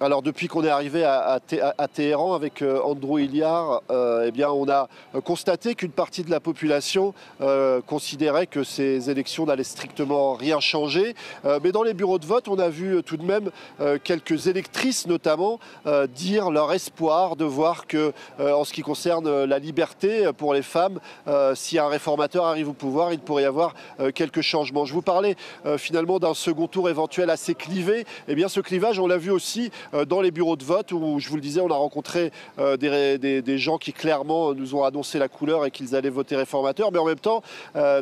Alors depuis qu'on est arrivé à Téhéran avec Andrew Hilliard, eh bien on a constaté qu'une partie de la population considérait que ces élections n'allaient strictement rien changer. Mais dans les bureaux de vote, on a vu tout de même quelques électrices notamment dire leur espoir de voir que, en ce qui concerne la liberté pour les femmes, si un réformateur arrive au pouvoir, il pourrait y avoir quelques changements. Je vous parlais finalement d'un second tour éventuel assez clivé. Eh bien ce clivage, on l'a vu aussi dans les bureaux de vote où, je vous le disais, on a rencontré des gens qui clairement nous ont annoncé la couleur et qu'ils allaient voter réformateur, mais en même temps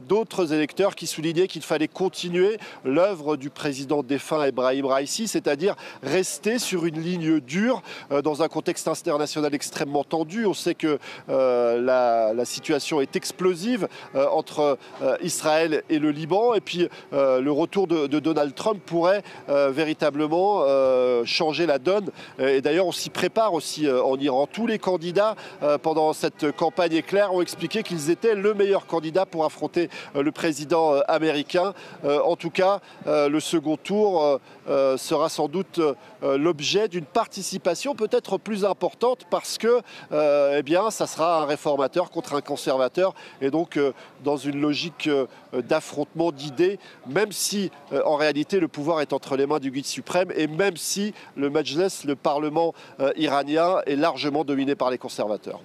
d'autres électeurs qui soulignaient qu'il fallait continuer l'œuvre du président défunt Ebrahim Raïssi, c'est-à-dire rester sur une ligne dure dans un contexte international extrêmement tendu. On sait que la situation est explosive entre Israël et le Liban, et puis le retour de Donald Trump pourrait véritablement changer la donne. Et d'ailleurs, on s'y prépare aussi en Iran. Tous les candidats pendant cette campagne éclair ont expliqué qu'ils étaient le meilleur candidat pour affronter le président américain. En tout cas, le second tour sera sans doute l'objet d'une participation peut-être plus importante parce que eh bien, ça sera un réformateur contre un conservateur et donc dans une logique d'affrontement d'idées, même si en réalité le pouvoir est entre les mains du guide suprême et même si le Majlis, le Parlement iranien, est largement dominé par les conservateurs.